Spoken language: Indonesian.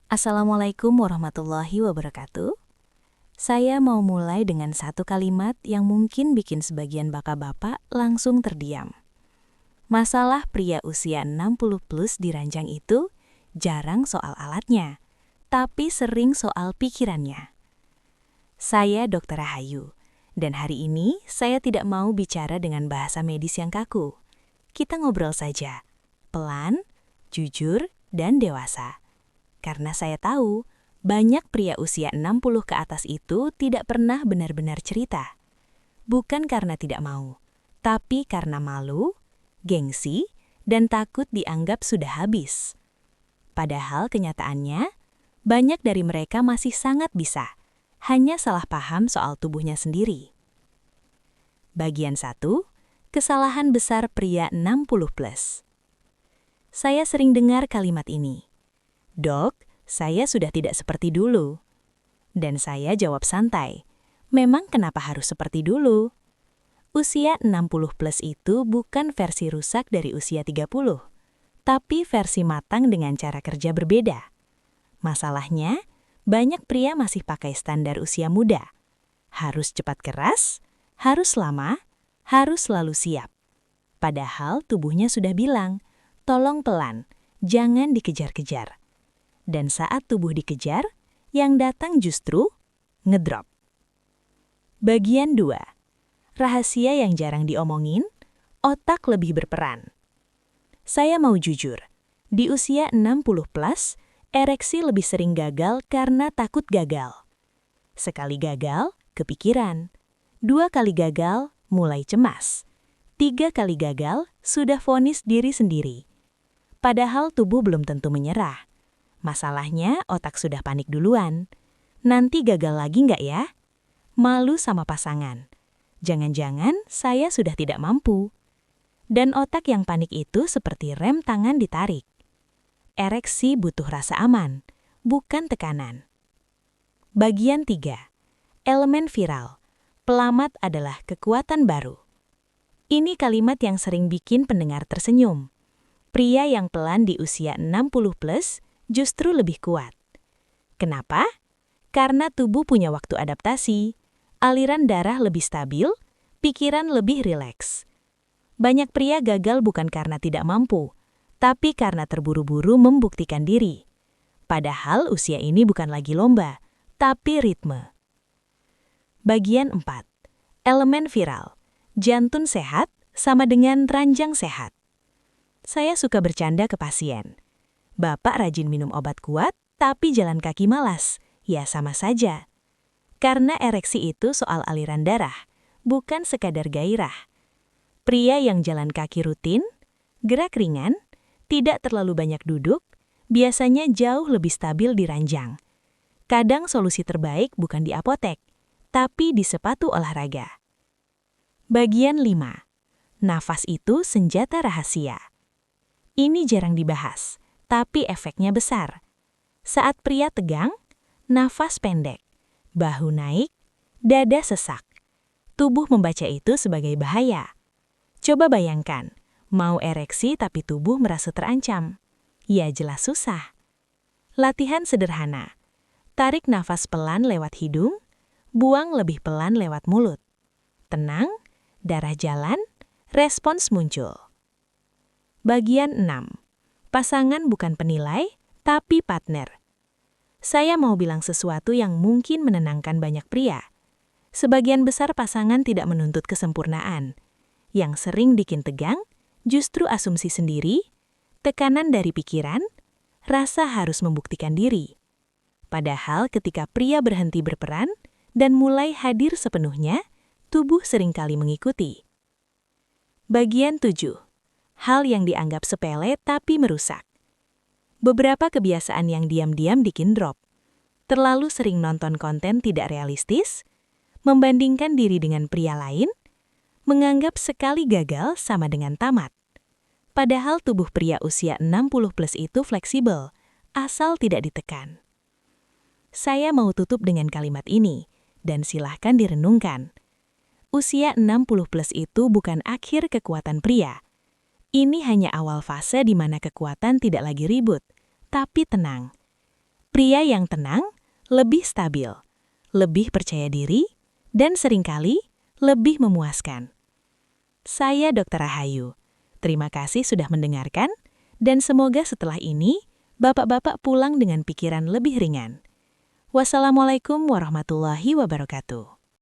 Assalamualaikum warahmatullahi wabarakatuh. Saya mau mulai dengan satu kalimat yang mungkin bikin sebagian bapak-bapak langsung terdiam. Masalah pria usia 60 plus di ranjang itu jarang soal alatnya, tapi sering soal pikirannya. Saya Dr. Rahayu, dan hari ini saya tidak mau bicara dengan bahasa medis yang kaku. Kita ngobrol saja, pelan, jujur, dan dewasa. Karena saya tahu, banyak pria usia 60 ke atas itu tidak pernah benar-benar cerita. Bukan karena tidak mau, tapi karena malu, gengsi, dan takut dianggap sudah habis. Padahal kenyataannya, banyak dari mereka masih sangat bisa, hanya salah paham soal tubuhnya sendiri. Bagian 1, kesalahan besar pria 60 plus. Saya sering dengar kalimat ini. Dok, saya sudah tidak seperti dulu. Dan saya jawab santai, memang kenapa harus seperti dulu? Usia 60 plus itu bukan versi rusak dari usia 30, tapi versi matang dengan cara kerja berbeda. Masalahnya, banyak pria masih pakai standar usia muda. Harus cepat keras, harus lama, harus selalu siap. Padahal tubuhnya sudah bilang, tolong pelan, jangan dikejar-kejar. Dan saat tubuh dikejar, yang datang justru ngedrop. Bagian 2. Rahasia yang jarang diomongin, otak lebih berperan. Saya mau jujur, di usia 60 plus, ereksi lebih sering gagal karena takut gagal. Sekali gagal, kepikiran. 2 kali gagal, mulai cemas. 3 kali gagal, sudah vonis diri sendiri. Padahal tubuh belum tentu menyerah. Masalahnya otak sudah panik duluan. Nanti gagal lagi nggak ya? Malu sama pasangan. Jangan-jangan saya sudah tidak mampu. Dan otak yang panik itu seperti rem tangan ditarik. Ereksi butuh rasa aman, bukan tekanan. Bagian 3. Elemen viral. Pelamat adalah kekuatan baru. Ini kalimat yang sering bikin pendengar tersenyum. Pria yang pelan di usia 60 plus justru lebih kuat. Kenapa? Karena tubuh punya waktu adaptasi, aliran darah lebih stabil, pikiran lebih rileks. Banyak pria gagal bukan karena tidak mampu, tapi karena terburu-buru membuktikan diri. Padahal usia ini bukan lagi lomba, tapi ritme. Bagian 4. Elemen viral. Jantung sehat sama dengan ranjang sehat. Saya suka bercanda ke pasien. Bapak rajin minum obat kuat, tapi jalan kaki malas. Ya sama saja. Karena ereksi itu soal aliran darah, bukan sekadar gairah. Pria yang jalan kaki rutin, gerak ringan, tidak terlalu banyak duduk, biasanya jauh lebih stabil di ranjang. Kadang solusi terbaik bukan di apotek, tapi di sepatu olahraga. Bagian 5. Nafas itu senjata rahasia. Ini jarang dibahas, tapi efeknya besar. Saat pria tegang, nafas pendek, bahu naik, dada sesak. Tubuh membaca itu sebagai bahaya. Coba bayangkan, mau ereksi tapi tubuh merasa terancam. Ya jelas susah. Latihan sederhana. Tarik nafas pelan lewat hidung, buang lebih pelan lewat mulut. Tenang, darah jalan, respons muncul. Bagian 6. Pasangan bukan penilai, tapi partner. Saya mau bilang sesuatu yang mungkin menenangkan banyak pria. Sebagian besar pasangan tidak menuntut kesempurnaan. Yang sering bikin tegang, justru asumsi sendiri, tekanan dari pikiran, rasa harus membuktikan diri. Padahal ketika pria berhenti berperan dan mulai hadir sepenuhnya, tubuh seringkali mengikuti. Bagian 7. Hal yang dianggap sepele tapi merusak. Beberapa kebiasaan yang diam-diam bikin drop. Terlalu sering nonton konten tidak realistis, membandingkan diri dengan pria lain, menganggap sekali gagal sama dengan tamat. Padahal tubuh pria usia 60 plus itu fleksibel, asal tidak ditekan. Saya mau tutup dengan kalimat ini, dan silahkan direnungkan. Usia 60 plus itu bukan akhir kekuatan pria. Ini hanya awal fase di mana kekuatan tidak lagi ribut, tapi tenang. Pria yang tenang, lebih stabil, lebih percaya diri, dan seringkali lebih memuaskan. Saya Dr. Rahayu. Terima kasih sudah mendengarkan, dan semoga setelah ini bapak-bapak pulang dengan pikiran lebih ringan. Wassalamualaikum warahmatullahi wabarakatuh.